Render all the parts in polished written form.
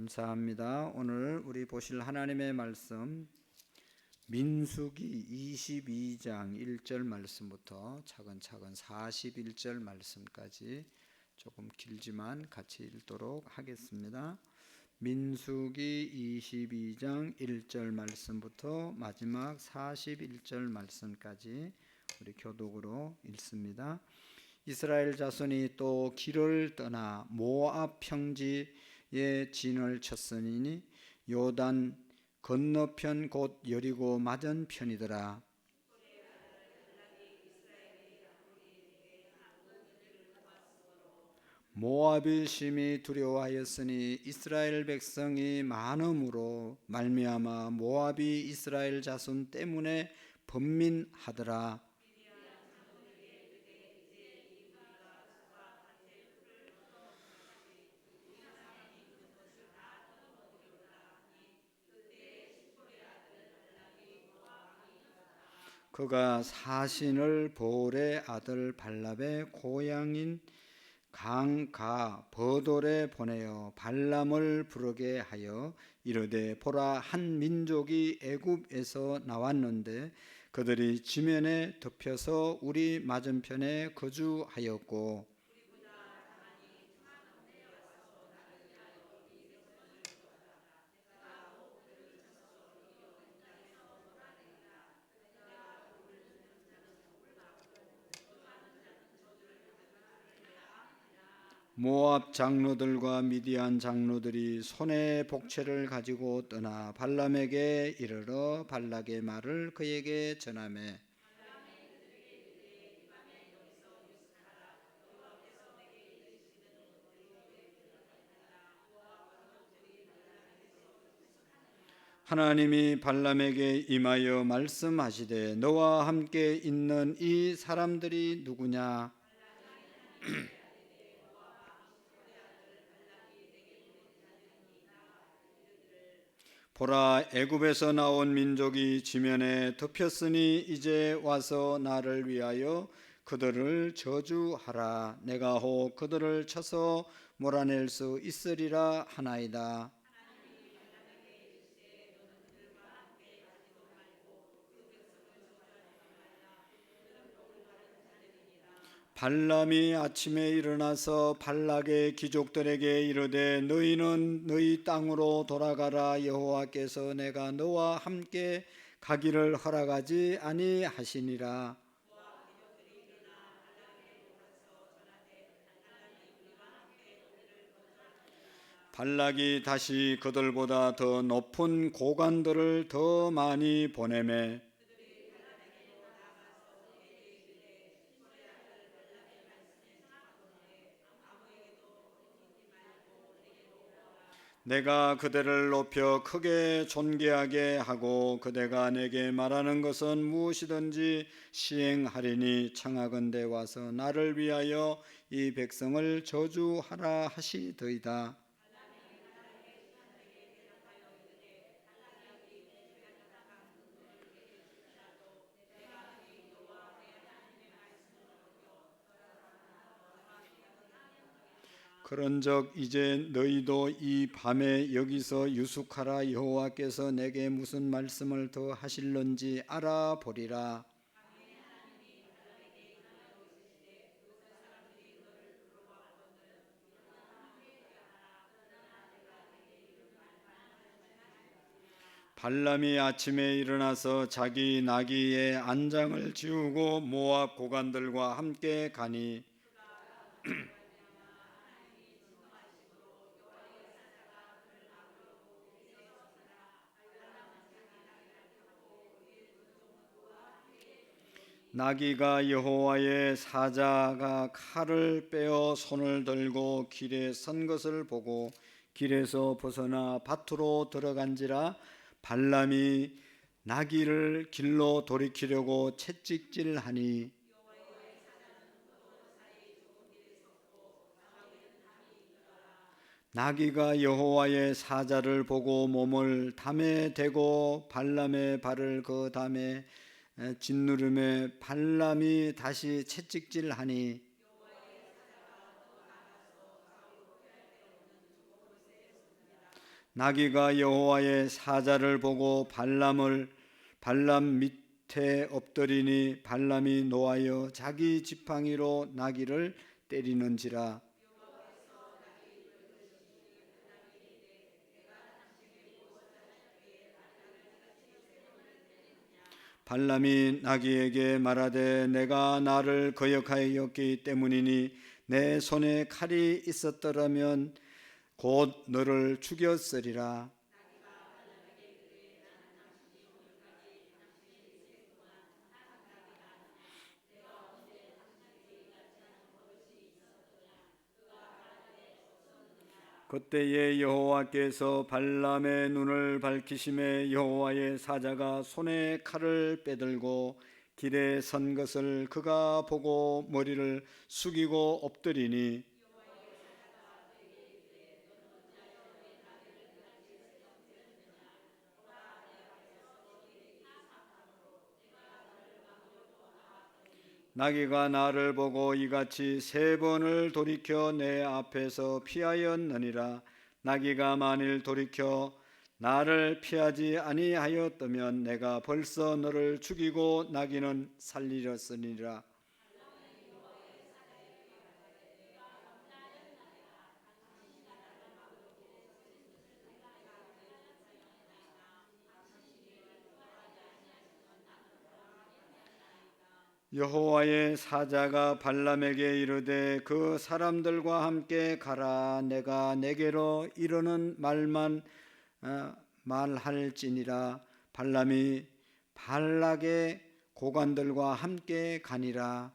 감사합니다. 오늘 우리 보실 하나님의 말씀 민수기 22장 1절 말씀부터 차근차근 41절 말씀까지 조금 길지만 같이 읽도록 하겠습니다. 민수기 22장 1절 말씀부터 마지막 41절 말씀까지 우리 교독으로 읽습니다. 이스라엘 자손이 또 길을 떠나 모압 평지에 진을 쳤으니 요단 건너편 곧 여리고 맞은편이더라. 모압이 심히 두려워하였으니 이스라엘 백성이 많음으로 말미암아 모압이 이스라엘 자손 때문에 번민하더라. 그가 사신을 보올의 아들 발랍의 고향인 강가 버돌에 보내어 발람을 부르게 하여 이르되 보라, 한 민족이 애굽에서 나왔는데 그들이 지면에 덮여서 우리 맞은편에 거주하였고 모압 장로들과 미디안 장로들이 손에 복채를 가지고 떠나 발람에게 이르러 발락의 말을 그에게 전하매 하나님이 발람에게 임하여 말씀하시되 너와 함께 있는 이 사람들이 누구냐? 보라, 애굽에서 나온 민족이 지면에 덮였으니 이제 와서 나를 위하여 그들을 저주하라. 내가 혹 그들을 쳐서 몰아낼 수 있으리라 하나이다. 발람이 아침에 일어나서 발락의 귀족들에게 이르되 너희는 너희 땅으로 돌아가라. 여호와께서 내가 너와 함께 가기를 허락하지 아니하시니라. 발락이 다시 그들보다 더 높은 고관들을 더 많이 보내매 내가 그대를 높여 크게 존귀하게 하고 그대가 내게 말하는 것은 무엇이든지 시행하리니 청하건대 와서 나를 위하여 이 백성을 저주하라 하시더이다. 그런즉 이제 너희도 이 밤에 여기서 유숙하라. 여호와께서 내게 무슨 말씀을 더 하실런지 알아보리라. 발람이 아침에 일어나서 자기 나귀의 안장을 지우고 모압 고관들과 함께 가니 나귀가 여호와의 사자가 칼을 빼어 손을 들고 길에 선 것을 보고 길에서 벗어나 밭으로 들어간지라. 발람이 나귀를 길로 돌이키려고 채찍질하니 나귀가 여호와의 사자를 보고 몸을 담에 대고 발람의 발을 그 담에 짓누름에 발람이 다시 채찍질하니 나귀가 여호와의 사자를 보고 발람 밑에 엎드리니 발람이 노하여 자기 지팡이로 나귀를 때리는지라. 발람이 나귀에게 말하되 내가 나를 거역하였기 때문이니 내 손에 칼이 있었더라면 곧 너를 죽였으리라. 그때에 여호와께서 발람의 눈을 밝히심에 여호와의 사자가 손에 칼을 빼들고 길에 선 것을 그가 보고 머리를 숙이고 엎드리니 나귀가 나를 보고 이같이 3번을 돌이켜 내 앞에서 피하였느니라. 나귀가 만일 돌이켜 나를 피하지 아니하였다면 내가 벌써 너를 죽이고 나귀는 살리렸으니라. 여호와의 사자가 발람에게 이르되 그 사람들과 함께 가라. 내가 내게로 이르는 말만 말할지니라. 발람이 발락의 고관들과 함께 가니라.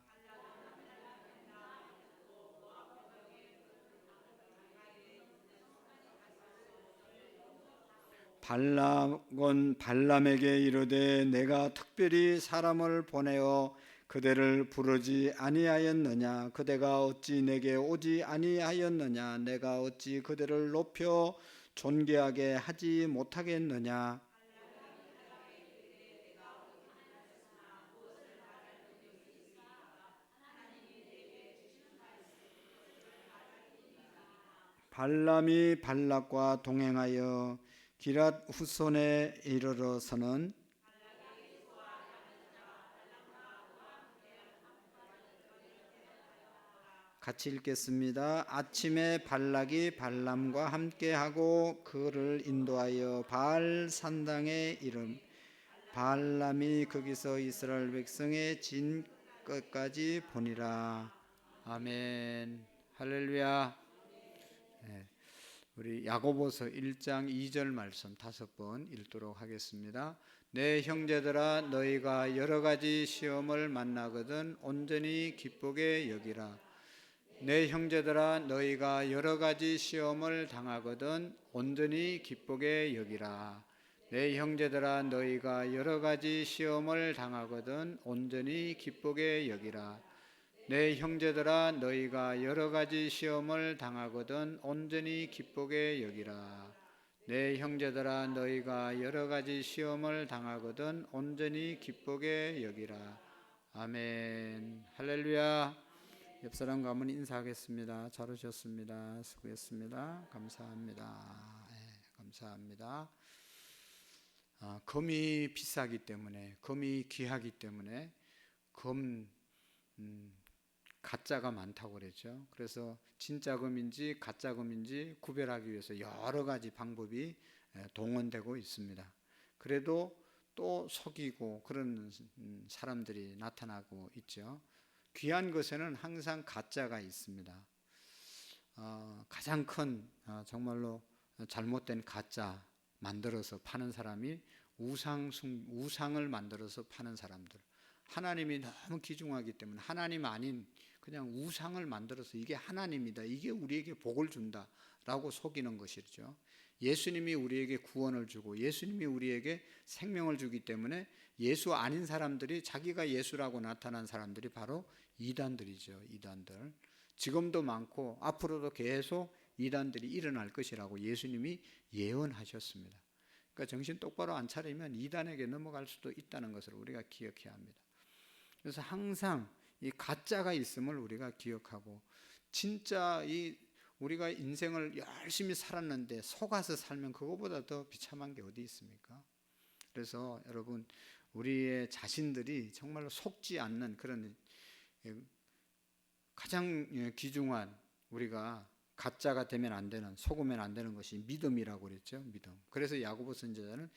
발락은 발람에게 이르되 내가 특별히 사람을 보내어 그대를 부르지 아니하였느냐. 그대가 어찌 내게 오지 아니하였느냐. 내가 어찌 그대를 높여 존귀하게 하지 못하겠느냐. 발람이 발락과 동행하여 기랏 후손에 이르러서는 같이 읽겠습니다. 아침에 발락이 발람과 함께하고 그를 인도하여 바알 산당에 이름 발람이 거기서 이스라엘 백성의 진 끝까지 보니라. 아멘. 할렐루야. 네, 우리 야고보서 1장 2절 말씀 5번 읽도록 하겠습니다. 내 형제들아 너희가 여러 가지 시험을 만나거든 온전히 기쁘게 여기라. 내 형제들아 너희가 여러 가지 시험을 당하거든 온전히 기쁘게 여기라. 내 형제들아 너희가 여러 가지 시험을 당하거든 온전히 기쁘게 여기라. 내 형제들아 너희가 여러 가지 시험을 당하거든 온전히 기쁘게 여기라. 내 형제들아 너희가 여러 가지 시험을 당하거든 온전히 기쁘게 여기라. 아멘. 할렐루야. 옆사람과 한번 인사하겠습니다. 잘 오셨습니다. 수고했습니다. 감사합니다. 네, 감사합니다. 금이 비싸기 때문에, 금이 귀하기 때문에 가짜가 많다고 그랬죠. 그래서 진짜 금인지 가짜 금인지 구별하기 위해서 여러 가지 방법이 동원되고 있습니다. 그래도 또 속이고 그런 사람들이 나타나고 있죠. 귀한 것에는 항상 가짜가 있습니다. 가장 큰 정말로 잘못된 가짜 만들어서 파는 사람이 우상을 만들어서 파는 사람들. 하나님이 너무 귀중하기 때문에 하나님 아닌 그냥 우상을 만들어서 이게 하나님이다, 이게 우리에게 복을 준다 라고 속이는 것이죠. 예수님이 우리에게 구원을 주고 예수님이 우리에게 생명을 주기 때문에 예수 아닌 사람들이 자기가 예수라고 나타난 사람들이 바로 이단들이죠. 이단들. 지금도 많고 앞으로도 계속 이단들이 일어날 것이라고 예수님이 예언하셨습니다. 그러니까 정신 똑바로 안 차리면 이단에게 넘어갈 수도 있다는 것을 우리가 기억해야 합니다. 그래서 항상 이 가짜가 있음을 우리가 기억하고 진짜 이 우리가 인생을 열심히 살았는데 속아서 살면 그거보다 더 비참한 게 어디 있습니까? 그래서 여러분, 우리의 자신들이 정말로 속지 않는 그런 가장 귀중한, 우리가 가짜가 되면 안 되는, 속으면 안 되는 것이 믿음이라고 그랬죠. 믿음. 그래서 야고보 선지자는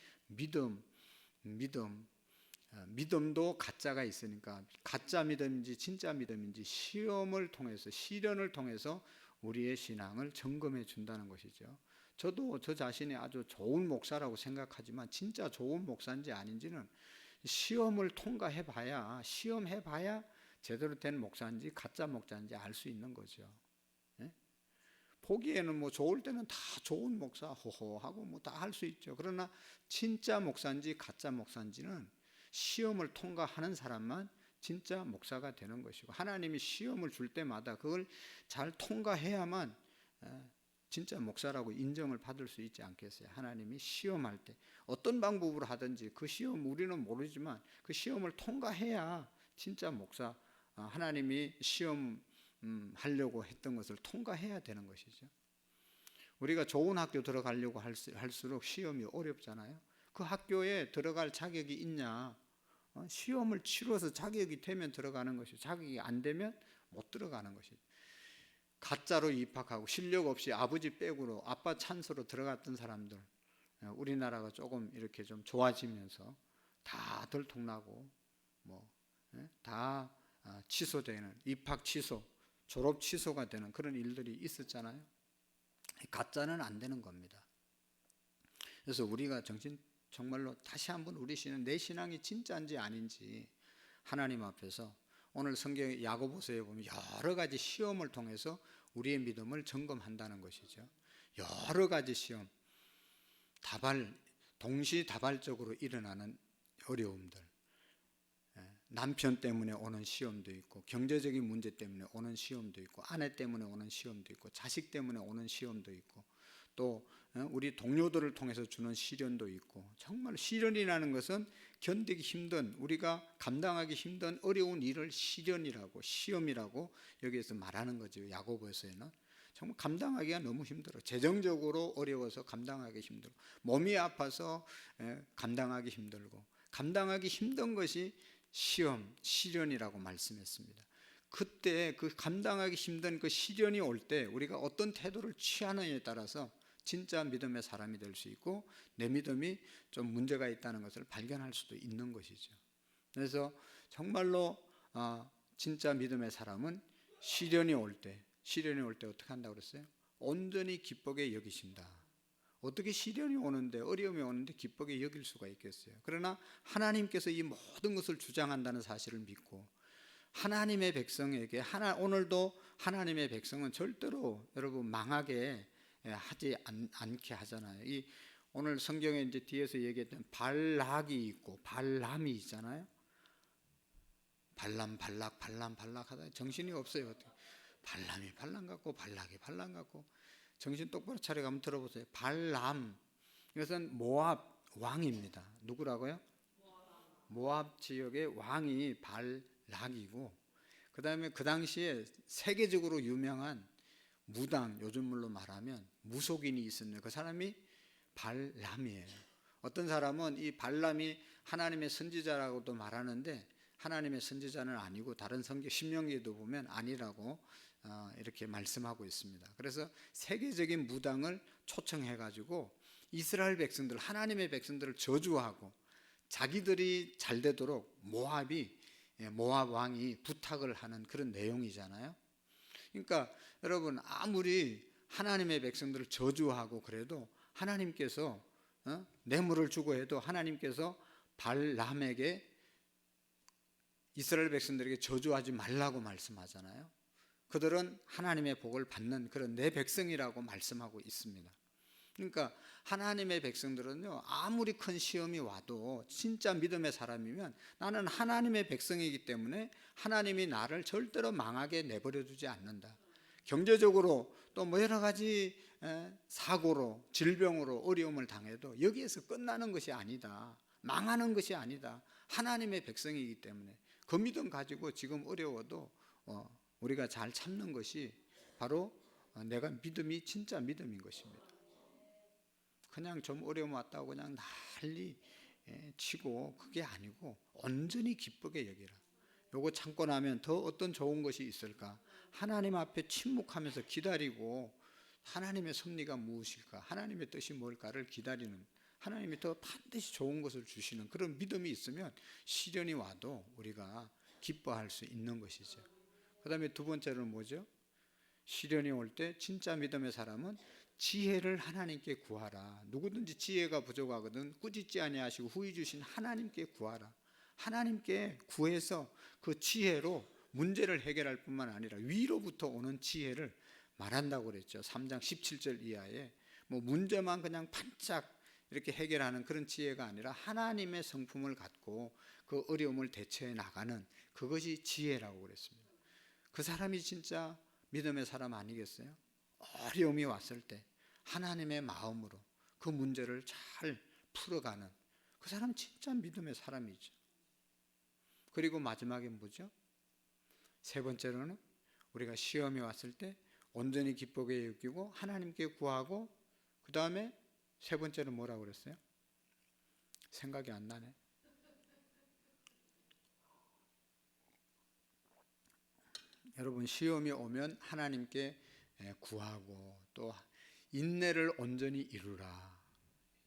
믿음도 가짜가 있으니까 가짜 믿음인지 진짜 믿음인지 시험을 통해서, 시련을 통해서 우리의 신앙을 점검해 준다는 것이죠. 저도 저 자신이 아주 좋은 목사라고 생각하지만 진짜 좋은 목사인지 아닌지는 시험을 통과해 봐야, 시험해 봐야 제대로 된 목사인지 가짜 목사인지 알 수 있는 거죠. 예? 보기에는 뭐 좋을 때는 다 좋은 목사 호호하고 뭐 다 할 수 있죠. 그러나 진짜 목사인지 가짜 목사인지는 시험을 통과하는 사람만 진짜 목사가 되는 것이고, 하나님이 시험을 줄 때마다 그걸 잘 통과해야만 진짜 목사라고 인정을 받을 수 있지 않겠어요? 하나님이 시험할 때 어떤 방법으로 하든지 그 시험 우리는 모르지만 그 시험을 통과해야 진짜 목사, 하나님이 시험 하려고 했던 것을 통과해야 되는 것이죠. 우리가 좋은 학교 들어가려고 할수록 시험이 어렵잖아요. 그 학교에 들어갈 자격이 있냐? 시험을 치러서 자격이 되면 들어가는 것이죠. 자격이 안 되면 못 들어가는 것이죠. 가짜로 입학하고 실력 없이 아버지 백으로, 아빠 찬스로 들어갔던 사람들, 우리나라가 조금 이렇게 좀 좋아지면서 다 들통나고 다 취소되는, 입학 취소, 졸업 취소가 되는 그런 일들이 있었잖아요. 가짜는 안 되는 겁니다. 그래서 우리가 정말로 다시 한번 우리 내 신앙이 진짜인지 아닌지 하나님 앞에서, 오늘 성경 야고보서에 보면 여러 가지 시험을 통해서 우리의 믿음을 점검한다는 것이죠. 여러 가지 시험, 동시다발적으로 일어나는 어려움들, 남편 때문에 오는 시험도 있고, 경제적인 문제 때문에 오는 시험도 있고, 아내 때문에 오는 시험도 있고, 자식 때문에 오는 시험도 있고, 또 우리 동료들을 통해서 주는 시련도 있고, 정말 시련이라는 것은 견디기 힘든, 우리가 감당하기 힘든 어려운 일을 시련이라고, 시험이라고 여기에서 말하는 거죠. 야고보서에는 정말 감당하기가 너무 힘들어. 재정적으로 어려워서 감당하기 힘들고, 몸이 아파서 감당하기 힘들고, 감당하기 힘든 것이 시련이라고 말씀했습니다. 그때 그 감당하기 힘든 그 시련이 올 때 우리가 어떤 태도를 취하느냐에 따라서 진짜 믿음의 사람이 될 수 있고, 내 믿음이 좀 문제가 있다는 것을 발견할 수도 있는 것이죠. 그래서 정말로 진짜 믿음의 사람은 시련이 올 때 어떻게 한다고 그랬어요? 온전히 기쁘게 여기신다. 어떻게 시련이 오는데, 어려움이 오는데 기쁘게 여길 수가 있겠어요? 그러나 하나님께서 이 모든 것을 주장한다는 사실을 믿고, 하나님의 백성에게, 오늘도 하나님의 백성은 절대로 여러분 망하게 하지 않게 하잖아요. 오늘 성경에 이제 뒤에서 얘기했던 발락이 있고 발람이 있잖아요. 발락 하다 정신이 없어요. 발람이 발람 같고 발락이 발람 같고, 정신 똑바로 차려 가면 들어보세요. 발람, 이것은 모압 왕입니다. 누구라고요? 모압 지역의 왕이 발락이고, 그 다음에 그 당시에 세계적으로 유명한 무당, 요즘 말로 말하면 무속인이 있었는데 그 사람이 발람이에요. 어떤 사람은 이 발람이 하나님의 선지자라고도 말하는데 하나님의 선지자는 아니고, 다른 성경 신명기에도 보면 아니라고 이렇게 말씀하고 있습니다. 그래서 세계적인 무당을 초청해 가지고 이스라엘 백성들, 하나님의 백성들을 저주하고 자기들이 잘 되도록 모압 왕이 부탁을 하는 그런 내용이잖아요. 그러니까 여러분, 아무리 하나님의 백성들을 저주하고 그래도 하나님께서 뇌물을 주고 해도 하나님께서 발람에게, 이스라엘 백성들에게 저주하지 말라고 말씀하잖아요. 그들은 하나님의 복을 받는 그런 내 백성이라고 말씀하고 있습니다. 그러니까 하나님의 백성들은요, 아무리 큰 시험이 와도 진짜 믿음의 사람이면 나는 하나님의 백성이기 때문에 하나님이 나를 절대로 망하게 내버려 두지 않는다. 경제적으로 또 뭐 여러 가지 사고로, 질병으로 어려움을 당해도 여기에서 끝나는 것이 아니다. 망하는 것이 아니다. 하나님의 백성이기 때문에 그 믿음 가지고 지금 어려워도 우리가 잘 참는 것이 바로 내가 믿음이 진짜 믿음인 것입니다. 그냥 좀 어려움 왔다고 그냥 난리 치고 그게 아니고 온전히 기쁘게 여기라. 요거 참고 나면 더 어떤 좋은 것이 있을까? 하나님 앞에 침묵하면서 기다리고 하나님의 섭리가 무엇일까? 하나님의 뜻이 뭘까를 기다리는, 하나님이 더 반드시 좋은 것을 주시는 그런 믿음이 있으면 시련이 와도 우리가 기뻐할 수 있는 것이죠. 그 다음에 두 번째로는 뭐죠? 시련이 올 때 진짜 믿음의 사람은 지혜를 하나님께 구하라. 누구든지 지혜가 부족하거든 꾸짖지 아니하시고 후히 주신 하나님께 구하라. 하나님께 구해서 그 지혜로 문제를 해결할 뿐만 아니라 위로부터 오는 지혜를 말한다고 그랬죠. 3장 17절 이하에 뭐 문제만 그냥 반짝 이렇게 해결하는 그런 지혜가 아니라 하나님의 성품을 갖고 그 어려움을 대처해 나가는 그것이 지혜라고 그랬습니다. 그 사람이 진짜 믿음의 사람 아니겠어요? 어려움이 왔을 때 하나님의 마음으로 그 문제를 잘 풀어가는 그 사람은 진짜 믿음의 사람이죠. 그리고 마지막에 뭐죠? 세 번째로는 우리가 시험이 왔을 때 온전히 기쁘게 여기고 하나님께 구하고, 그 다음에 세 번째는 뭐라고 그랬어요? 생각이 안 나네. 여러분, 시험이 오면 하나님께 구하고 또 인내를 온전히 이루라.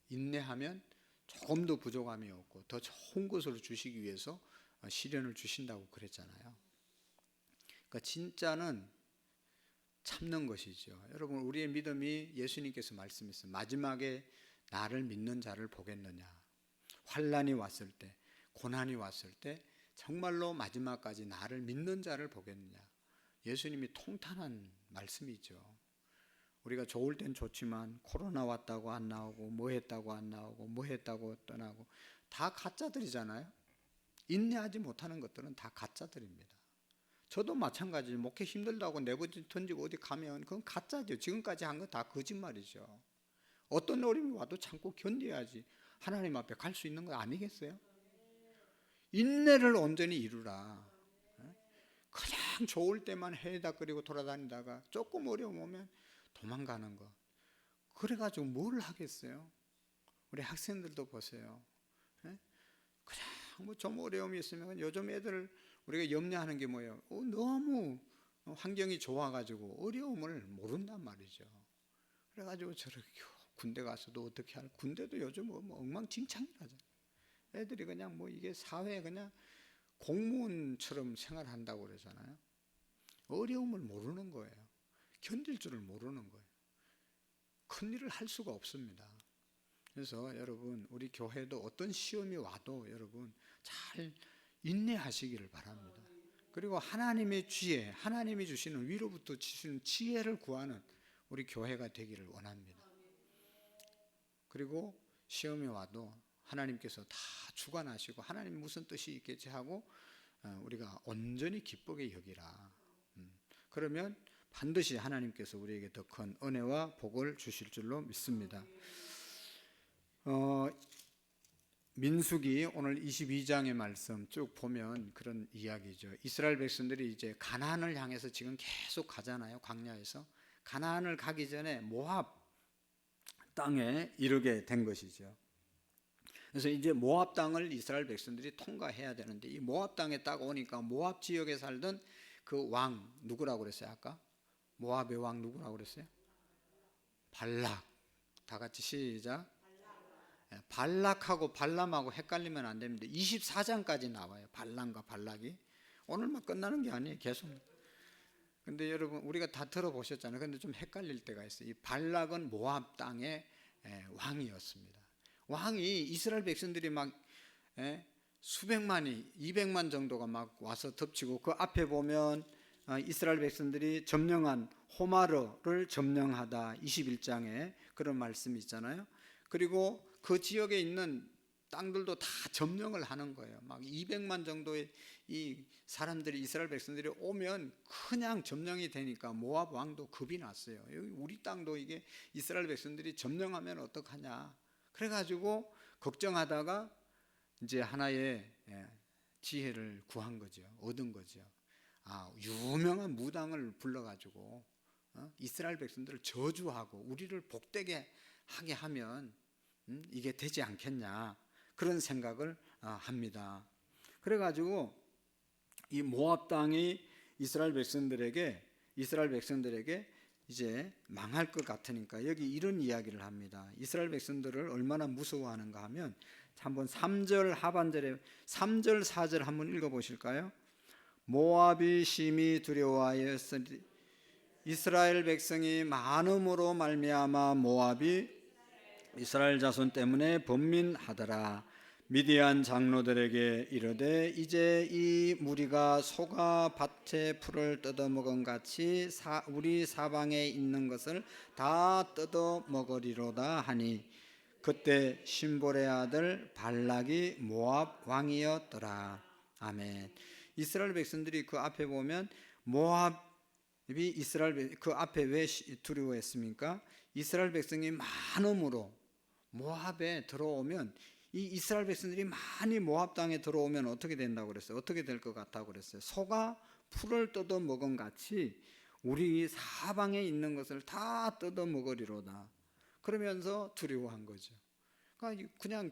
인내하면 조금 더 부족함이 없고 더 좋은 것으로 주시기 위해서 시련을 주신다고 그랬잖아요. 그러니까 진짜는 참는 것이죠. 여러분, 우리의 믿음이 예수님께서 말씀했어요. 마지막에 나를 믿는 자를 보겠느냐. 환난이 왔을 때, 고난이 왔을 때 정말로 마지막까지 나를 믿는 자를 보겠느냐. 예수님이 통탄한 말씀이죠. 우리가 좋을 땐 좋지만 코로나 왔다고 안 나오고 뭐 했다고 안 나오고 뭐 했다고 떠나고 다 가짜들이잖아요. 인내하지 못하는 것들은 다 가짜들입니다. 저도 마찬가지죠. 목회 힘들다고 내버 던지고 어디 가면 그건 가짜죠. 지금까지 한 건 다 거짓말이죠. 어떤 어려움이 와도 참고 견뎌야지 하나님 앞에 갈 수 있는 거 아니겠어요? 인내를 온전히 이루라. 그냥 좋을 때만 해닥거리고 돌아다니다가 조금 어려움 오면 도망가는 것. 그래가지고 뭘 하겠어요? 우리 학생들도 보세요. 그냥 뭐 좀 어려움이 있으면 요즘 애들 우리가 염려하는 게 뭐예요? 너무 환경이 좋아가지고 어려움을 모른단 말이죠. 그래가지고 저렇게 군대 가서도 어떻게 할? 군대도 요즘 뭐 엉망진창이라잖아요. 애들이 그냥 뭐 이게 사회에 그냥 공무원처럼 생활한다고 그러잖아요. 어려움을 모르는 거예요. 견딜 줄을 모르는 거예요. 큰 일을 할 수가 없습니다. 그래서 여러분, 우리 교회도 어떤 시험이 와도 여러분 잘 인내하시기를 바랍니다. 그리고 하나님의 지혜, 하나님이 주시는 위로부터 주시는 지혜를 구하는 우리 교회가 되기를 원합니다. 그리고 시험이 와도 하나님께서 다 주관하시고 하나님 무슨 뜻이 있겠지 하고 우리가 온전히 기쁘게 여기라. 그러면 반드시 하나님께서 우리에게 더 큰 은혜와 복을 주실 줄로 믿습니다. 민수기 오늘 22장의 말씀 쭉 보면 그런 이야기죠. 이스라엘 백성들이 이제 가나안을 향해서 지금 계속 가잖아요. 광야에서 가나안을 가기 전에 모압 땅에 이르게 된 것이죠. 그래서 이제 모압 땅을 이스라엘 백성들이 통과해야 되는데 이 모압 땅에 딱 오니까 모압 지역에 살던 그 왕 누구라고 그랬어요? 아까 모압의 왕 누구라고 그랬어요? 발락. 다 같이 시작. 발락하고 발람하고 헷갈리면 안 됩니다. 24장까지 나와요. 발람과 발락이. 오늘만 끝나는 게 아니에요. 계속. 근데 여러분 우리가 다 들어보셨잖아요. 근데 좀 헷갈릴 때가 있어요. 이 발락은 모압 땅의 왕이었습니다. 왕이 이스라엘 백성들이 막 수백만이 200만 정도가 막 와서 덮치고 그 앞에 보면 이스라엘 백성들이 점령한 호마르를 점령하다 21장에 그런 말씀이 있잖아요. 그리고 그 지역에 있는 땅들도 다 점령을 하는 거예요. 막 200만 정도의 이 사람들이 이스라엘 백성들이 오면 그냥 점령이 되니까 모압 왕도 겁이 났어요. 여기 우리 땅도 이게 이스라엘 백성들이 점령하면 어떡하냐. 그래가지고 걱정하다가 이제 하나의 지혜를 구한 거죠. 얻은 거죠. 유명한 무당을 불러가지고 이스라엘 백성들을 저주하고 우리를 복되게 하게 하면 이게 되지 않겠냐, 그런 생각을 합니다. 그래가지고 이 모압 땅이 이스라엘 백성들에게 이제 망할 것 같으니까 여기 이런 이야기를 합니다. 이스라엘 백성들을 얼마나 무서워하는가 하면 한번 3절 하반절에 3절 4절 한번 읽어보실까요? 모압이 심히 두려워하였으니 이스라엘 백성이 많음으로 말미암아 모압이 이스라엘 자손 때문에 번민하더라. 미디안 장로들에게 이르되 이제 이 무리가 소가 밭에 풀을 뜯어먹은 같이 우리 사방에 있는 것을 다 뜯어먹으리로다 하니 그때 신볼의 아들 발락이 모압 왕이었더라. 아멘. 이스라엘 백성들이 그 앞에 보면 모압이 그 앞에 왜 두려워했습니까? 이스라엘 백성이 많음으로 모압에 들어오면, 이 이스라엘 백성들이 많이 모압 땅에 들어오면 어떻게 된다고 그랬어요? 어떻게 될 것 같다고 그랬어요? 소가 풀을 뜯어 먹은 같이 우리 사방에 있는 것을 다 뜯어 먹으리로다. 그러면서 두려워한 거죠. 그러니까 그냥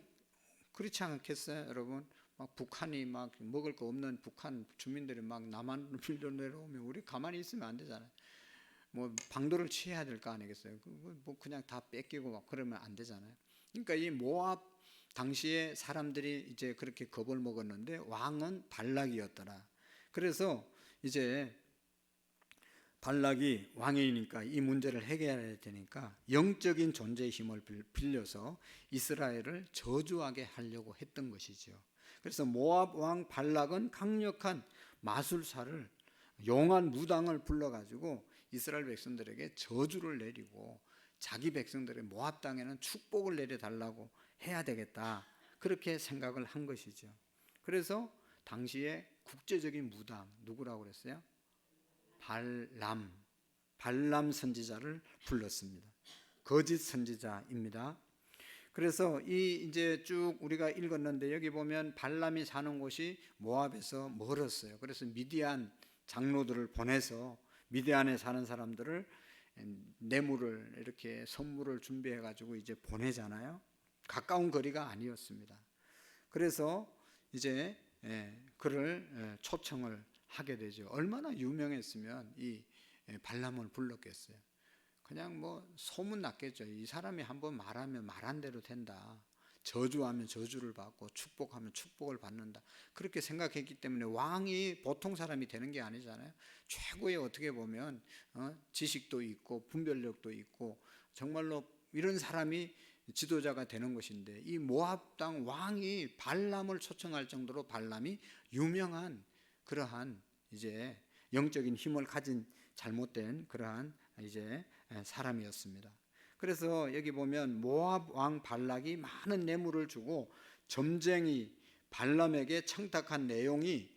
그렇지 않겠어요, 여러분? 막 북한이 막 먹을 거 없는 북한 주민들이 막 남한으로 밀려 내려오면 우리 가만히 있으면 안 되잖아요. 뭐 방도를 취해야 될 거 아니겠어요? 뭐 그냥 다 뺏기고 막 그러면 안 되잖아요. 그러니까 이 모압 당시에 사람들이 이제 그렇게 겁을 먹었는데 왕은 발락이었더라. 그래서 이제 발락이 왕이니까 이 문제를 해결해야 되니까 영적인 존재의 힘을 빌려서 이스라엘을 저주하게 하려고 했던 것이죠. 그래서 모압 왕 발락은 강력한 마술사를, 용한 무당을 불러가지고 이스라엘 백성들에게 저주를 내리고 자기 백성들의 모압 땅에는 축복을 내려달라고 해야 되겠다, 그렇게 생각을 한 것이죠. 그래서 당시에 국제적인 무당 누구라고 그랬어요? 발람 선지자를 불렀습니다. 거짓 선지자입니다. 그래서 이제 쭉 우리가 읽었는데 여기 보면 발람이 사는 곳이 모압에서 멀었어요. 그래서 미디안 장로들을 보내서 미디안에 사는 사람들을 뇌물을 이렇게 선물을 준비해 가지고 이제 보내잖아요. 가까운 거리가 아니었습니다. 그래서 이제 그를 초청을 하게 되죠. 얼마나 유명했으면 이 발람을 불렀겠어요. 그냥 뭐 소문 났겠죠. 이 사람이 한번 말하면 말한 대로 된다. 저주하면 저주를 받고 축복하면 축복을 받는다. 그렇게 생각했기 때문에 왕이 보통 사람이 되는 게 아니잖아요. 최고의 어떻게 보면 지식도 있고 분별력도 있고 정말로 이런 사람이 지도자가 되는 것인데, 이 모압 땅 왕이 발람을 초청할 정도로 발람이 유명한 그러한 이제 영적인 힘을 가진 잘못된 그러한 이제 사람이었습니다. 그래서 여기 보면 모압 왕 발락이 많은 뇌물을 주고 점쟁이 발람에게 청탁한 내용이,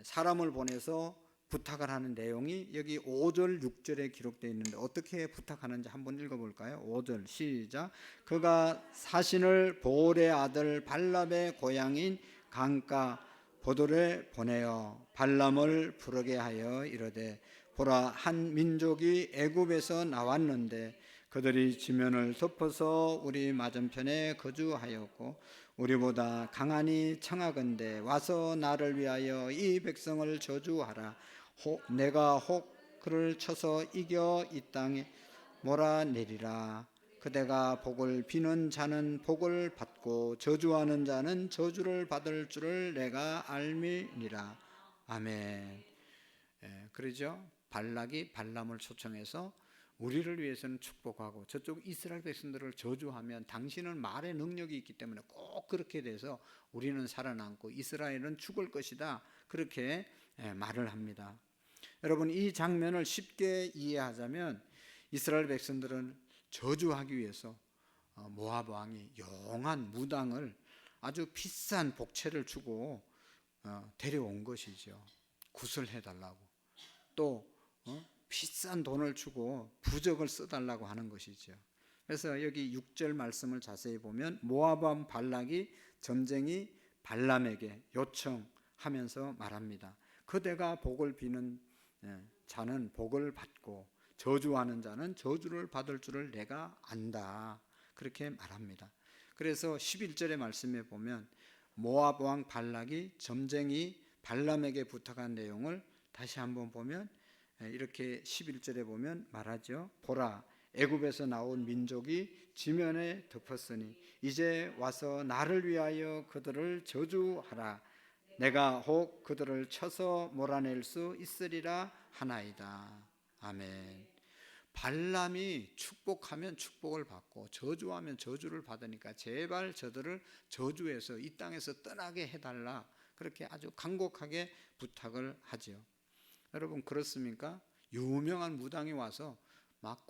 사람을 보내서 부탁을 하는 내용이 여기 5절 6절에 기록되어 있는데 어떻게 부탁하는지 한번 읽어볼까요? 5절 시작. 그가 사신을 보올의 아들 발람의 고향인 강가 보돌에 보내어 발람을 부르게 하여 이르되 보라, 한 민족이 애굽에서 나왔는데 그들이 지면을 덮어서 우리 맞은편에 거주하였고 우리보다 강하니 청하건대 와서 나를 위하여 이 백성을 저주하라. 내가 혹 그를 쳐서 이겨 이 땅에 몰아내리라. 그대가 복을 비는 자는 복을 받고 저주하는 자는 저주를 받을 줄을 내가 알미니라. 아멘. 그러죠. 발락이 발람을 초청해서 우리를 위해서는 축복하고 저쪽 이스라엘 백성들을 저주하면 당신은 말의 능력이 있기 때문에 꼭 그렇게 돼서 우리는 살아남고 이스라엘은 죽을 것이다, 그렇게 말을 합니다. 여러분, 이 장면을 쉽게 이해하자면 이스라엘 백성들은 저주하기 위해서 모압 왕이 용한 무당을 아주 비싼 복채를 주고 데려온 것이죠. 구슬해 달라고, 또 비싼 돈을 주고 부적을 써달라고 하는 것이죠. 그래서 여기 6절 말씀을 자세히 보면 모압 왕 발락이 점쟁이 발람에게 요청하면서 말합니다. 그대가 복을 비는 자는 복을 받고 저주하는 자는 저주를 받을 줄을 내가 안다. 그렇게 말합니다. 그래서 11절의 말씀에 보면 모압 왕 발락이 점쟁이 발람에게 부탁한 내용을 다시 한번 보면 이렇게 11절에 보면 말하죠. 보라, 애굽에서 나온 민족이 지면에 덮었으니 이제 와서 나를 위하여 그들을 저주하라. 내가 혹 그들을 쳐서 몰아낼 수 있으리라 하나이다. 아멘. 발람이 축복하면 축복을 받고 저주하면 저주를 받으니까 제발 저들을 저주해서 이 땅에서 떠나게 해달라, 그렇게 아주 간곡하게 부탁을 하지요. 여러분 그렇습니까? 유명한 무당이 와서 막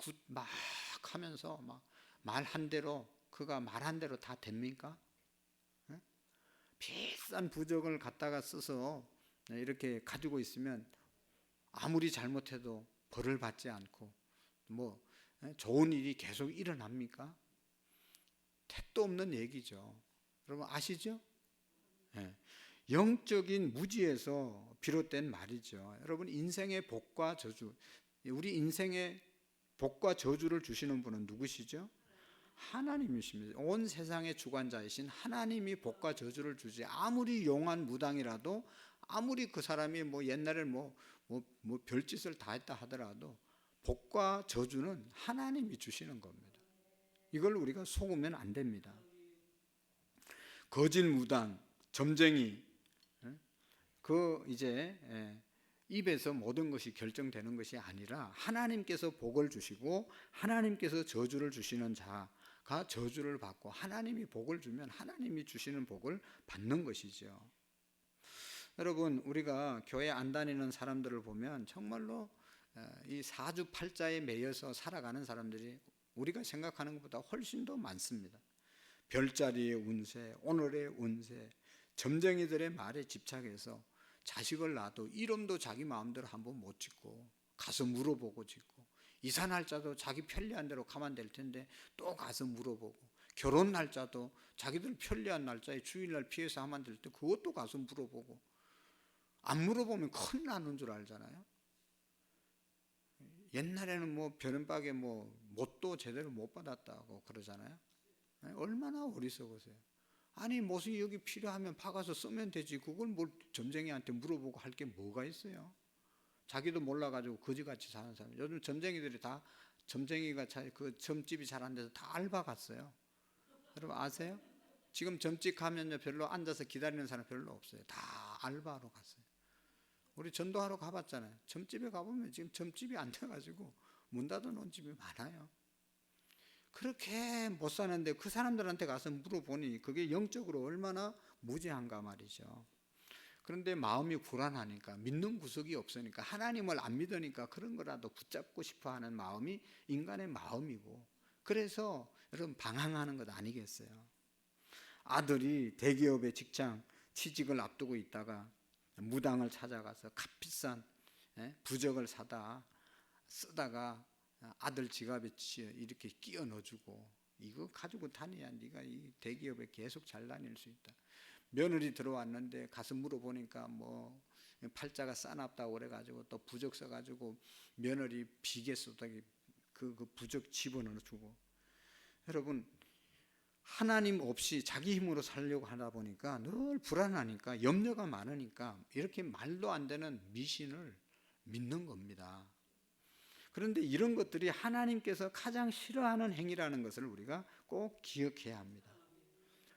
하면서 막 말한 대로, 그가 말한 대로 다 됩니까? 비싼 부적을 갖다가 써서 이렇게 가지고 있으면 아무리 잘못해도 벌을 받지 않고 뭐 좋은 일이 계속 일어납니까? 택도 없는 얘기죠. 여러분 아시죠? 영적인 무지에서 비롯된 말이죠. 여러분 인생의 복과 저주, 우리 인생의 복과 저주를 주시는 분은 누구시죠? 하나님이십니다. 온 세상의 주관자이신 하나님이 복과 저주를 주지. 아무리 용한 무당이라도, 아무리 그 사람이 뭐 옛날에 뭐 별짓을 다 했다 하더라도 복과 저주는 하나님이 주시는 겁니다. 이걸 우리가 속으면 안 됩니다. 거짓 무당, 점쟁이, 그 이제 입에서 모든 것이 결정되는 것이 아니라 하나님께서 복을 주시고 하나님께서 저주를 주시는 자가 저주를 받고, 하나님이 복을 주면 하나님이 주시는 복을 받는 것이죠. 여러분 우리가 교회 안 다니는 사람들을 보면 정말로 이 사주팔자에 매여서 살아가는 사람들이 우리가 생각하는 것보다 훨씬 더 많습니다. 별자리의 운세, 오늘의 운세, 점쟁이들의 말에 집착해서 자식을 낳아도 이름도 자기 마음대로 한번 못 짓고 가서 물어보고 짓고, 이사 날짜도 자기 편리한 대로 가면 될 텐데 또 가서 물어보고, 결혼 날짜도 자기들 편리한 날짜에 주일날 피해서 하면 될 때 그것도 가서 물어보고, 안 물어보면 큰일 나는 줄 알잖아요. 옛날에는 뭐 별은박에 뭐 못도 제대로 못 받았다고 그러잖아요. 얼마나 어리석으세요. 아니 무슨 여기 필요하면 박아서 쓰면 되지, 그걸 뭘 점쟁이한테 물어보고 할 게 뭐가 있어요. 자기도 몰라가지고 거지같이 사는 사람. 요즘 점쟁이들이 다, 점쟁이가 그 점집이 잘 안 돼서 다 알바 갔어요. 여러분 아세요? 지금 점집 가면요 별로 앉아서 기다리는 사람 별로 없어요. 다 알바로 갔어요. 우리 전도하러 가봤잖아요. 점집에 가보면 지금 점집이 안 돼가지고 문 닫아놓은 집이 많아요. 그렇게 못 사는데 그 사람들한테 가서 물어보니 그게 영적으로 얼마나 무지한가 말이죠. 그런데 마음이 불안하니까, 믿는 구석이 없으니까, 하나님을 안 믿으니까 그런 거라도 붙잡고 싶어하는 마음이 인간의 마음이고, 그래서 여러분 방황하는 것 아니겠어요. 아들이 대기업의 직장 취직을 앞두고 있다가 무당을 찾아가서 값비싼 부적을 쓰다가 아들 지갑에 이렇게 끼워 넣어주고, 이거 가지고 다녀야 네가 이 대기업에 계속 잘 다닐 수 있다. 며느리 들어왔는데 가서 물어보니까 뭐 팔자가 싸납다고 그래가지고 또 부적 써가지고 며느리 비계 쏟아기 그 부적 집어넣어주고. 여러분 하나님 없이 자기 힘으로 살려고 하다 보니까 늘 불안하니까, 염려가 많으니까 이렇게 말도 안 되는 미신을 믿는 겁니다. 그런데 이런 것들이 하나님께서 가장 싫어하는 행위라는 것을 우리가 꼭 기억해야 합니다.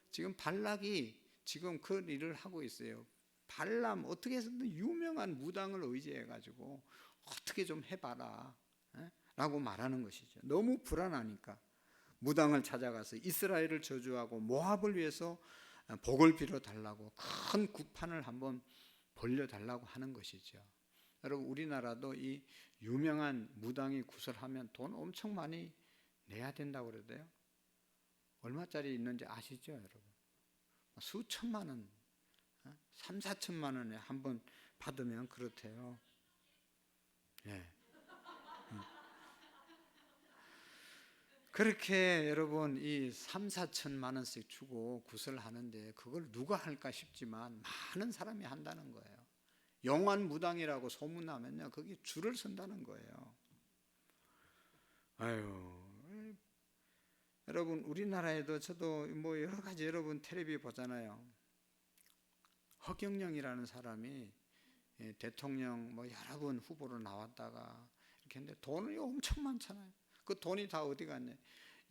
지금 발락이 지금 그 일을 하고 있어요. 발람, 어떻게 해서든 유명한 무당을 의지해가지고 어떻게 좀 해봐라 라고 말하는 것이죠. 너무 불안하니까 무당을 찾아가서 이스라엘을 저주하고 모압을 위해서 복을 빌어달라고 큰 구판을 한번 벌려달라고 하는 것이죠. 여러분 우리나라도 이 유명한 무당이 구설하면 돈 엄청 많이 내야 된다고 그러대요. 얼마짜리 있는지 아시죠 여러분? 수천만 원, 3, 4천만 원에 한번 받으면 그렇대요. 예. 그렇게 여러분 이 3, 4천만 원씩 주고 구설하는데 그걸 누가 할까 싶지만 많은 사람이 한다는 거예요. 영환 무당이라고 소문나면요 거기 줄을 선다는 거예요. 아유, 여러분 우리나라에도 저도 뭐 여러 가지 여러분 텔레비 보잖아요. 허경영이라는 사람이 대통령 뭐 여러 번 후보로 나왔다가 이렇게 했는데 돈이 엄청 많잖아요. 그 돈이 다 어디 갔냐?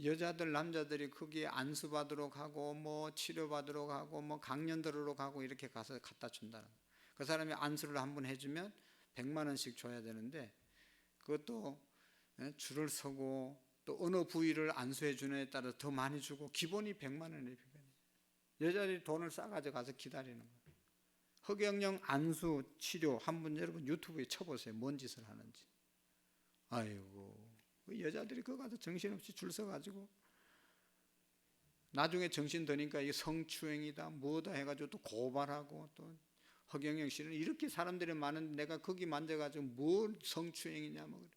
여자들 남자들이 거기에 안수 받으러 가고 뭐 치료 받으러 가고 뭐 강연 들으러 가고 이렇게 가서 갖다 준다는 거예요. 그 사람이 안수를 한 번 해주면 100만 원씩 줘야 되는데 그것도 줄을 서고 또 어느 부위를 안수해 주느냐에 따라 더 많이 주고 기본이 100만 원이에요. 여자들이 돈을 싸가지고 가서 기다리는 거예요. 허경영 안수 치료 한번 여러분 유튜브에 쳐보세요. 뭔 짓을 하는지. 아이고, 여자들이 그거 가서 정신없이 줄 서가지고 나중에 정신 드니까 이게 성추행이다 뭐다 해가지고 또 고발하고 또 허경영 씨는 이렇게 사람들이 많은데 내가 거기 만져가지고 뭘 성추행이냐 뭐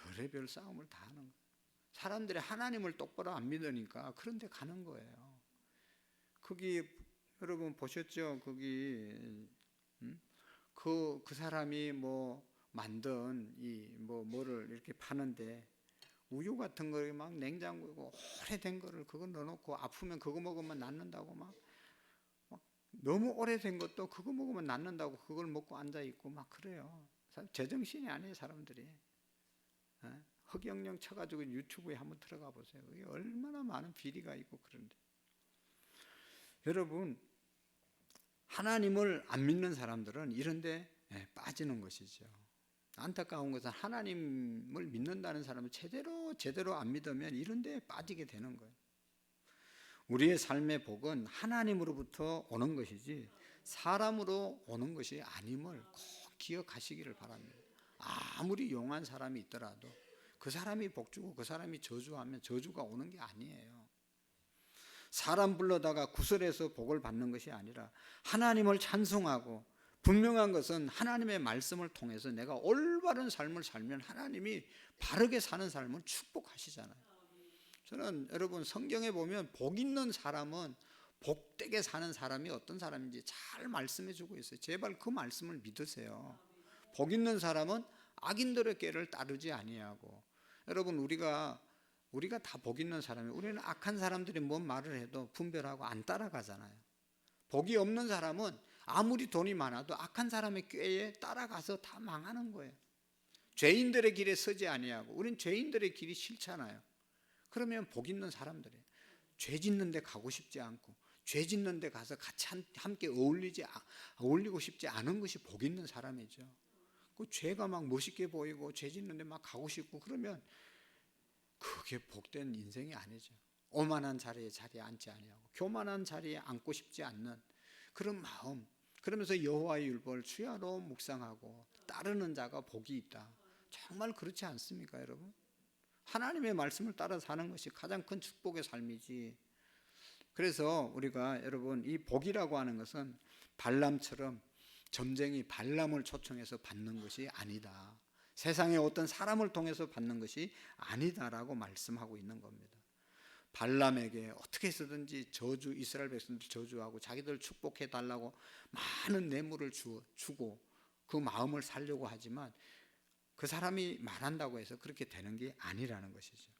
별의별 싸움을 다 하는 거예요. 사람들이 하나님을 똑바로 안 믿으니까 그런 데 가는 거예요. 거기 여러분 보셨죠? 거기 그 사람이 뭐 만든 이 뭐를 이렇게 파는데 우유 같은 거 막 냉장고에 오래된 거를 그거 넣어놓고 아프면 그거 먹으면 낫는다고 막 너무 오래된 것도 그거 먹으면 낫는다고 그걸 먹고 앉아 있고 막 그래요. 제정신이 아니에요 사람들이. 허경영 쳐가지고 유튜브에 한번 들어가 보세요. 이게 얼마나 많은 비리가 있고 그런데 여러분 하나님을 안 믿는 사람들은 이런데 빠지는 것이죠. 안타까운 것은 하나님을 믿는다는 사람은 제대로 안 믿으면 이런데 빠지게 되는 거예요. 우리의 삶의 복은 하나님으로부터 오는 것이지 사람으로 오는 것이 아님을 꼭 기억하시기를 바랍니다. 아무리 용한 사람이 있더라도 그 사람이 복주고 그 사람이 저주하면 저주가 오는 게 아니에요. 사람 불러다가 구설해서 복을 받는 것이 아니라 하나님을 찬송하고 분명한 것은 하나님의 말씀을 통해서 내가 올바른 삶을 살면 하나님이 바르게 사는 삶을 축복하시잖아요. 저는 여러분 성경에 보면 복 있는 사람은 복되게 사는 사람이 어떤 사람인지 잘 말씀해 주고 있어요. 제발 그 말씀을 믿으세요. 복 있는 사람은 악인들의 꾀를 따르지 아니하고 여러분 우리가 다 복 있는 사람이에요. 우리는 악한 사람들이 뭔 말을 해도 분별하고 안 따라가잖아요. 복이 없는 사람은 아무리 돈이 많아도 악한 사람의 꾀에 따라가서 다 망하는 거예요. 죄인들의 길에 서지 아니하고 우린 죄인들의 길이 싫잖아요. 그러면 복 있는 사람들이에요. 죄 짓는 데 가고 싶지 않고 죄 짓는 데 가서 같이 함께 어울리고 싶지 않은 것이 복 있는 사람이죠. 그 죄가 막 멋있게 보이고 죄 짓는 데 막 가고 싶고 그러면 그게 복된 인생이 아니죠. 오만한 자리에 앉지 아니하고 교만한 자리에 앉고 싶지 않는 그런 마음. 그러면서 여호와의 율법을 주야로 묵상하고 따르는 자가 복이 있다. 정말 그렇지 않습니까, 여러분? 하나님의 말씀을 따라 사는 것이 가장 큰 축복의 삶이지. 그래서 우리가 여러분 이 복이라고 하는 것은 발람처럼 점쟁이 발람을 초청해서 받는 것이 아니다. 세상의 어떤 사람을 통해서 받는 것이 아니다라고 말씀하고 있는 겁니다. 발람에게 어떻게 해서든지 이스라엘 백성들 저주하고 자기들 축복해 달라고 많은 뇌물을 주고 그 마음을 살려고 하지만 그 사람이 말한다고 해서 그렇게 되는 게 아니라는 것이죠.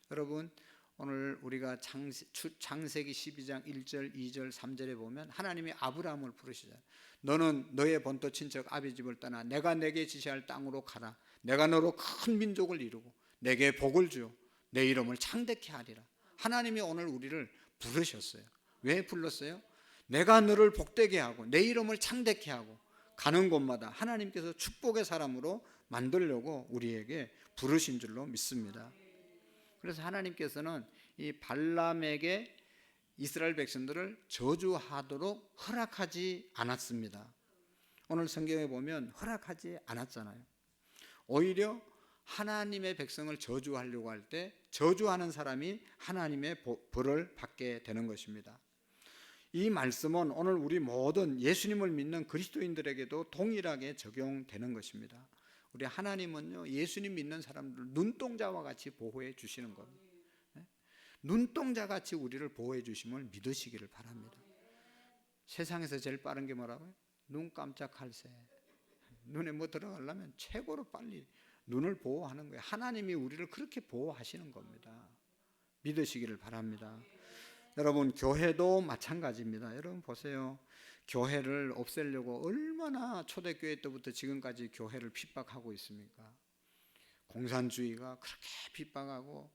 여러분 오늘 우리가 창세기 12장 1절 2절 3절에 보면 하나님이 아브라함을 부르시잖아요. 너는 너의 본토 친척 아비 집을 떠나 내가 내게 지시할 땅으로 가라. 내가 너로 큰 민족을 이루고 내게 복을 주어 내 이름을 창대케 하리라. 하나님이 오늘 우리를 부르셨어요. 왜 불렀어요? 내가 너를 복되게 하고 내 이름을 창대케 하고 가는 곳마다 하나님께서 축복의 사람으로 만들려고 우리에게 부르신 줄로 믿습니다. 그래서 하나님께서는 이 발람에게 이스라엘 백성들을 저주하도록 허락하지 않았습니다. 오늘 성경에 보면 허락하지 않았잖아요. 오히려 하나님의 백성을 저주하려고 할 때 저주하는 사람이 하나님의 벌을 받게 되는 것입니다. 이 말씀은 오늘 우리 모든 예수님을 믿는 그리스도인들에게도 동일하게 적용되는 것입니다. 우리 하나님은요 예수님 믿는 사람들 눈동자와 같이 보호해 주시는 겁니다. 눈동자 같이 우리를 보호해 주심을 믿으시기를 바랍니다. 세상에서 제일 빠른 게 뭐라고요? 눈 깜짝할 새. 눈에 뭐 들어가려면 최고로 빨리 눈을 보호하는 거예요. 하나님이 우리를 그렇게 보호하시는 겁니다. 믿으시기를 바랍니다. 여러분, 교회도 마찬가지입니다. 여러분 보세요. 교회를 없애려고 얼마나 초대교회 때부터 지금까지 교회를 핍박하고 있습니까? 공산주의가 그렇게 핍박하고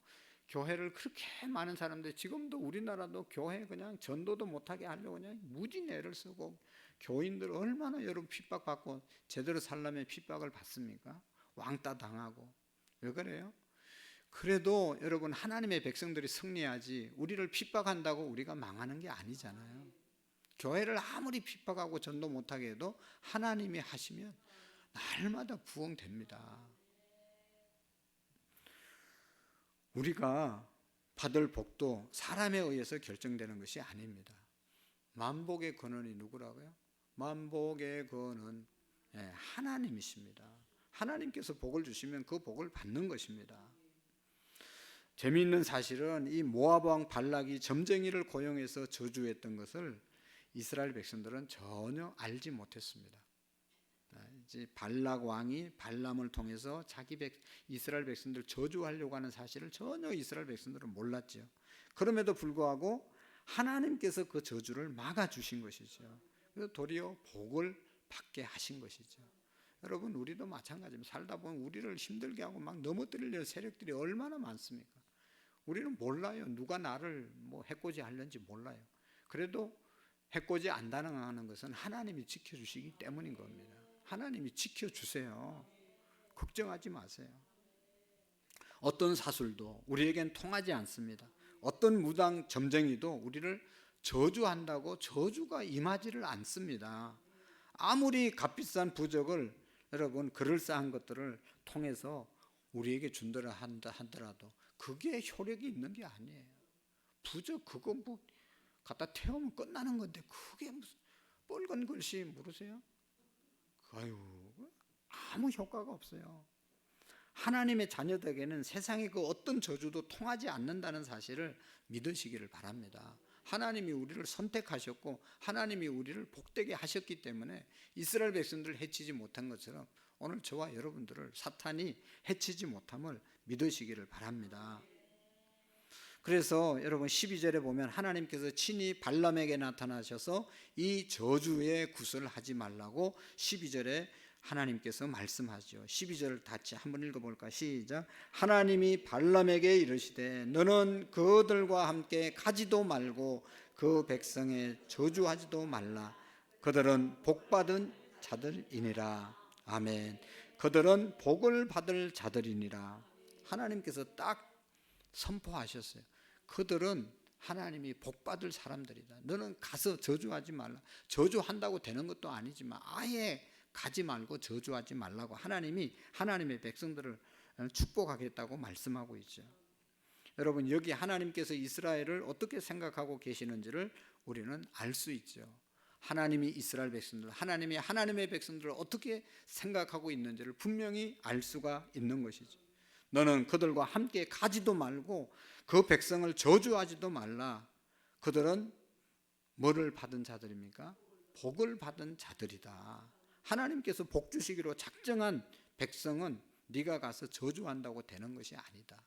교회를 그렇게 많은 사람들이, 지금도 우리나라도 교회 그냥 전도도 못하게 하려고 그냥 무지내를 쓰고, 교인들 얼마나 여러분 핍박받고 제대로 살려면 핍박을 받습니까? 왕따 당하고. 왜 그래요? 그래도 여러분, 하나님의 백성들이 승리하지 우리를 핍박한다고 우리가 망하는 게 아니잖아요. 교회를 아무리 핍박하고 전도 못하게 해도 하나님이 하시면 날마다 부흥됩니다. 우리가 받을 복도 사람에 의해서 결정되는 것이 아닙니다. 만복의 근원이 누구라고요? 만복의 근원, 하나님이십니다. 하나님께서 복을 주시면 그 복을 받는 것입니다. 재미있는 사실은 이 모압 왕 발락이 점쟁이를 고용해서 저주했던 것을 이스라엘 백성들은 전혀 알지 못했습니다. 이제 발락 왕이 발람을 통해서 이스라엘 백성들 저주하려고 하는 사실을 전혀 이스라엘 백성들은 몰랐죠. 그럼에도 불구하고 하나님께서 그 저주를 막아주신 것이죠. 그래서 도리어 복을 받게 하신 것이죠. 여러분, 우리도 마찬가지입니다. 살다 보면 우리를 힘들게 하고 막 넘어뜨리려는 세력들이 얼마나 많습니까? 우리는 몰라요. 누가 나를 해코지 하려는지 몰라요. 그래도 해코지 안 당하는 것은 하나님이 지켜주시기 때문인 겁니다. 하나님이 지켜주세요. 걱정하지 마세요. 어떤 사술도 우리에겐 통하지 않습니다. 어떤 무당 점쟁이도 우리를 저주한다고 저주가 임하지를 않습니다. 아무리 값비싼 부적을, 여러분 그럴싸한 것들을 통해서 우리에게 준다라 하더라도 그게 효력이 있는 게 아니에요. 부적 그거 갖다 태우면 끝나는 건데 그게 무슨 뻘건 글씨 모르세요? 아유, 아무 효과가 없어요. 하나님의 자녀들에게는 세상의 그 어떤 저주도 통하지 않는다는 사실을 믿으시기를 바랍니다. 하나님이 우리를 선택하셨고 하나님이 우리를 복되게 하셨기 때문에 이스라엘 백성들을 해치지 못한 것처럼 오늘 저와 여러분들을 사탄이 해치지 못함을 믿으시기를 바랍니다. 그래서 여러분 12절에 보면 하나님께서 친히 발람에게 나타나셔서 이 저주의 구슬을 하지 말라고 12절에 하나님께서 말씀하죠. 12절을 같이 한번 읽어볼까? 시작. 하나님이 발람에게 이르시되 너는 그들과 함께 가지도 말고 그 백성에 저주하지도 말라. 그들은 복받은 자들이니라. 아멘. 그들은 복을 받을 자들이니라. 하나님께서 딱 선포하셨어요. 그들은 하나님이 복받을 사람들이다. 너는 가서 저주하지 말라. 저주한다고 되는 것도 아니지만 아예 가지 말고 저주하지 말라고 하나님이 하나님의 백성들을 축복하겠다고 말씀하고 있죠. 여러분, 여기 하나님께서 이스라엘을 어떻게 생각하고 계시는지를 우리는 알 수 있죠. 하나님이 이스라엘 백성들, 하나님이 하나님의 백성들을 어떻게 생각하고 있는지를 분명히 알 수가 있는 것이죠. 너는 그들과 함께 가지도 말고 그 백성을 저주하지도 말라. 그들은 뭐를 받은 자들입니까? 복을 받은 자들이다. 하나님께서 복 주시기로 작정한 백성은 네가 가서 저주한다고 되는 것이 아니다.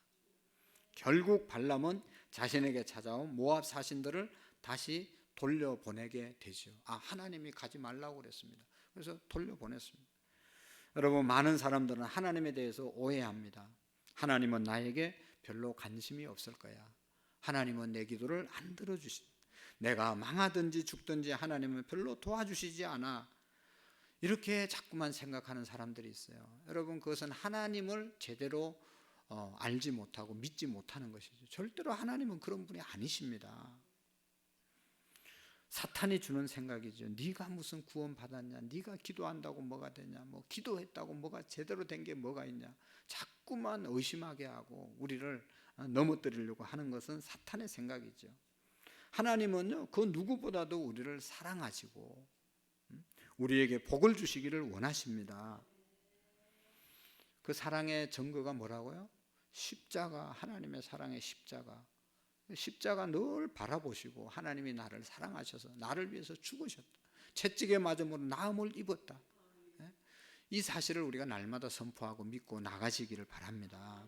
결국 발람은 자신에게 찾아온 모압 사신들을 다시 돌려보내게 되죠. 하나님이 가지 말라고 그랬습니다. 그래서 돌려보냈습니다. 여러분, 많은 사람들은 하나님에 대해서 오해합니다. 하나님은 나에게 별로 관심이 없을 거야. 하나님은 내 기도를 안 들어주신다. 내가 망하든지 죽든지 하나님은 별로 도와주시지 않아. 이렇게 자꾸만 생각하는 사람들이 있어요. 여러분, 그것은 하나님을 제대로 알지 못하고 믿지 못하는 것이죠. 절대로 하나님은 그런 분이 아니십니다. 사탄이 주는 생각이죠. 네가 무슨 구원 받았냐? 네가 기도한다고 뭐가 되냐? 기도했다고 뭐가 제대로 된 게 뭐가 있냐? 자꾸만 의심하게 하고 우리를 넘어뜨리려고 하는 것은 사탄의 생각이죠. 하나님은요, 그 누구보다도 우리를 사랑하시고 우리에게 복을 주시기를 원하십니다. 그 사랑의 증거가 뭐라고요? 십자가, 하나님의 사랑의 십자가. 십자가 늘 바라보시고 하나님이 나를 사랑하셔서 나를 위해서 죽으셨다. 채찍에 맞음으로 나음을 입었다. 이 사실을 우리가 날마다 선포하고 믿고 나가시기를 바랍니다.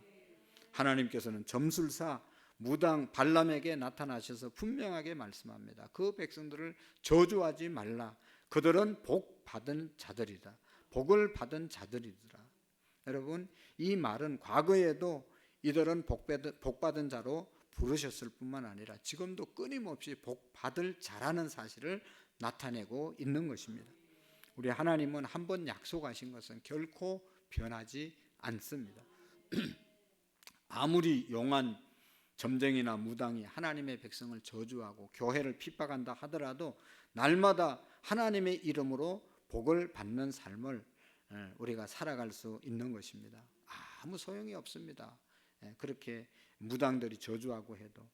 하나님께서는 점술사 무당 발람에게 나타나셔서 분명하게 말씀합니다. 그 백성들을 저주하지 말라. 그들은 복 받은 자들이다. 복을 받은 자들이더라. 여러분, 이 말은 과거에도 이들은 복 받은 자로 부르셨을 뿐만 아니라 지금도 끊임없이 복 받을 자라는 사실을 나타내고 있는 것입니다. 우리 하나님은 한번 약속하신 것은 결코 변하지 않습니다. 아무리 용한 점쟁이나 무당이 하나님의 백성을 저주하고 교회를 핍박한다 하더라도 날마다 하나님의 이름으로 복을 받는 삶을 우리가 살아갈 수 있는 것입니다. 아무 소용이 없습니다. 그렇게 무당들이 저주하고 해도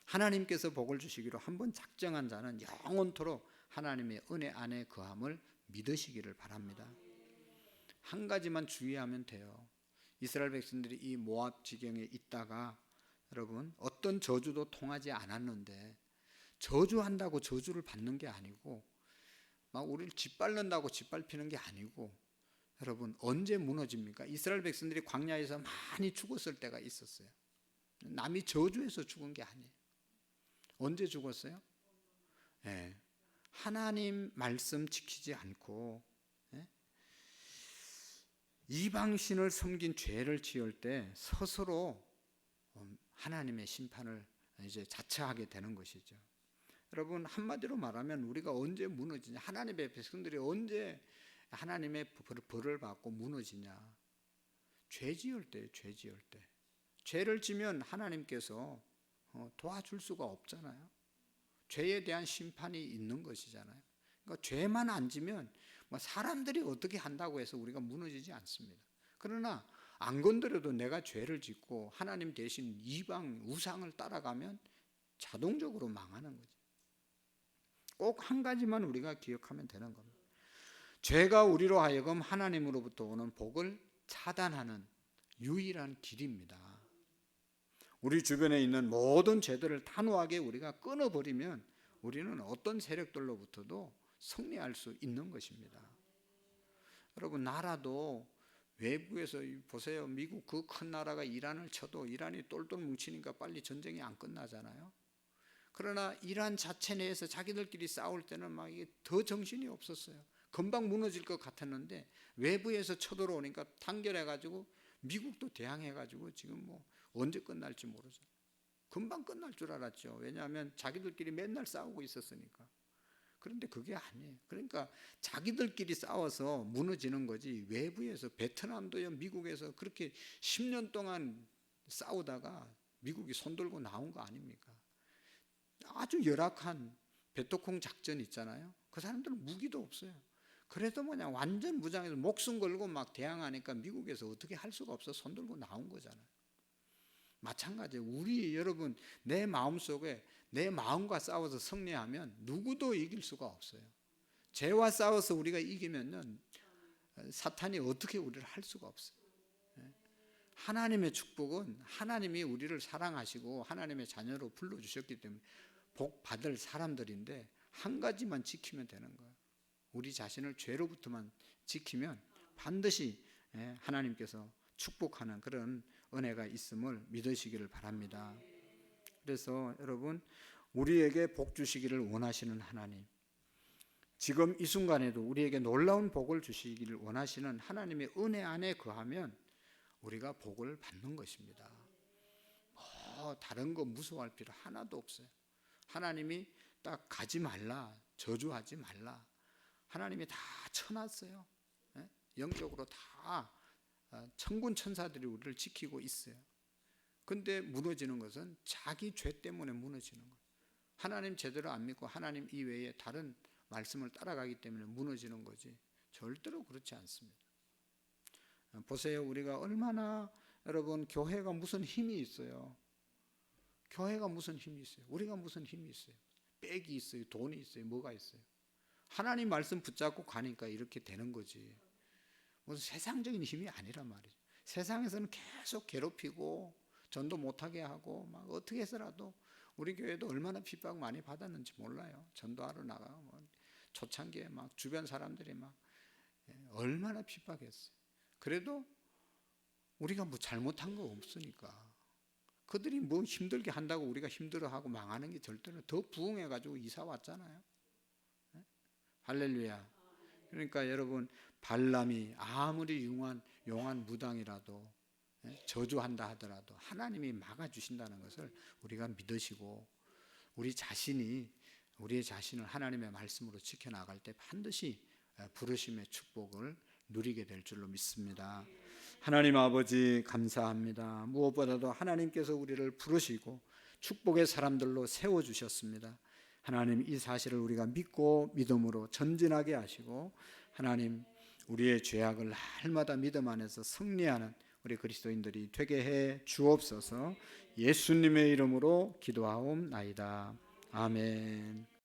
하나님께서 복을 주시기로 한번 작정한 자는 영원토록 하나님의 은혜 안에 거함을 믿으시기를 바랍니다. 한 가지만 주의하면 돼요. 이스라엘 백성들이 이 모압 지경에 있다가 여러분 어떤 저주도 통하지 않았는데 저주한다고 저주를 받는 게 아니고 막 우리를 짓밟는다고 짓밟히는 게 아니고 여러분 언제 무너집니까? 이스라엘 백성들이 광야에서 많이 죽었을 때가 있었어요. 남이 저주해서 죽은 게 아니에요. 언제 죽었어요? 네. 하나님 말씀 지키지 않고 이방신을 섬긴 죄를 지을 때 스스로 하나님의 심판을 이제 자처하게 되는 것이죠. 여러분 한마디로 말하면 우리가 언제 무너지냐, 하나님의 백성들이 언제 하나님의 벌을 받고 무너지냐, 죄 지을 때, 죄 지을 때. 죄를 지면 하나님께서 도와줄 수가 없잖아요. 죄에 대한 심판이 있는 것이잖아요. 그러니까 죄만 안 지면 사람들이 어떻게 한다고 해서 우리가 무너지지 않습니다. 그러나 안 건드려도 내가 죄를 짓고 하나님 대신 이방 우상을 따라가면 자동적으로 망하는 거죠. 꼭 한 가지만 우리가 기억하면 되는 겁니다. 죄가 우리로 하여금 하나님으로부터 오는 복을 차단하는 유일한 길입니다. 우리 주변에 있는 모든 죄들을 단호하게 우리가 끊어버리면 우리는 어떤 세력들로부터도 승리할 수 있는 것입니다. 여러분 나라도 외부에서 보세요. 미국 그 큰 나라가 이란을 쳐도 이란이 똘똘 뭉치니까 빨리 전쟁이 안 끝나잖아요. 그러나 이란 자체 내에서 자기들끼리 싸울 때는 막 이게 더 정신이 없었어요. 금방 무너질 것 같았는데 외부에서 쳐들어오니까 단결해가지고 미국도 대항해가지고 지금 뭐 언제 끝날지 모르죠. 금방 끝날 줄 알았죠. 왜냐하면 자기들끼리 맨날 싸우고 있었으니까. 그런데 그게 아니에요. 그러니까 자기들끼리 싸워서 무너지는 거지 외부에서 베트남도요 미국에서 그렇게 10년 동안 싸우다가 미국이 손들고 나온 거 아닙니까? 아주 열악한 베토콩 작전 있잖아요. 그 사람들은 무기도 없어요. 그래도 완전 무장해서 목숨 걸고 막 대항하니까 미국에서 어떻게 할 수가 없어 손들고 나온 거잖아요. 마찬가지예요. 우리 여러분 내 마음속에 내 마음과 싸워서 승리하면 누구도 이길 수가 없어요. 죄와 싸워서 우리가 이기면은 사탄이 어떻게 우리를 할 수가 없어요. 하나님의 축복은 하나님이 우리를 사랑하시고 하나님의 자녀로 불러주셨기 때문에 복 받을 사람들인데 한 가지만 지키면 되는 거예요. 우리 자신을 죄로부터만 지키면 반드시 하나님께서 축복하는 그런 은혜가 있음을 믿으시기를 바랍니다. 그래서 여러분 우리에게 복 주시기를 원하시는 하나님, 지금 이 순간에도 우리에게 놀라운 복을 주시기를 원하시는 하나님의 은혜 안에 거하면 우리가 복을 받는 것입니다. 다른 거 무서워할 필요 하나도 없어요. 하나님이 딱 가지 말라, 저주하지 말라, 하나님이 다 쳐놨어요. 영적으로 다 천군 천사들이 우리를 지키고 있어요. 근데 무너지는 것은 자기 죄 때문에 무너지는 거예요. 하나님 제대로 안 믿고 하나님 이외에 다른 말씀을 따라가기 때문에 무너지는 거지 절대로 그렇지 않습니다. 보세요. 우리가 얼마나 여러분 교회가 무슨 힘이 있어요. 교회가 무슨 힘이 있어요. 우리가 무슨 힘이 있어요. 빽이 있어요. 돈이 있어요. 뭐가 있어요. 하나님 말씀 붙잡고 가니까 이렇게 되는 거지. 무슨 세상적인 힘이 아니란 말이죠. 세상에서는 계속 괴롭히고 전도 못하게 하고 막 어떻게 해서라도 우리 교회도 얼마나 핍박 많이 받았는지 몰라요. 전도하러 나가고 초창기에 막 주변 사람들이 막 얼마나 핍박했어요. 그래도 우리가 뭐 잘못한 거 없으니까. 그들이 뭐 힘들게 한다고 우리가 힘들어하고 망하는 게 절대로, 더 부흥해가지고 이사 왔잖아요. 할렐루야. 그러니까 여러분, 발람이 아무리 용한 무당이라도 저주한다 하더라도 하나님이 막아주신다는 것을 우리가 믿으시고, 우리의 자신을 하나님의 말씀으로 지켜나갈 때 반드시 부르심의 축복을 누리게 될 줄로 믿습니다. 하나님 아버지 감사합니다. 무엇보다도 하나님께서 우리를 부르시고 축복의 사람들로 세워주셨습니다. 하나님, 이 사실을 우리가 믿고 믿음으로 전진하게 하시고, 하나님, 우리의 죄악을 날마다 믿음 안에서 승리하는 우리 그리스도인들이 되게 해 주옵소서. 예수님의 이름으로 기도하옵나이다. 아멘.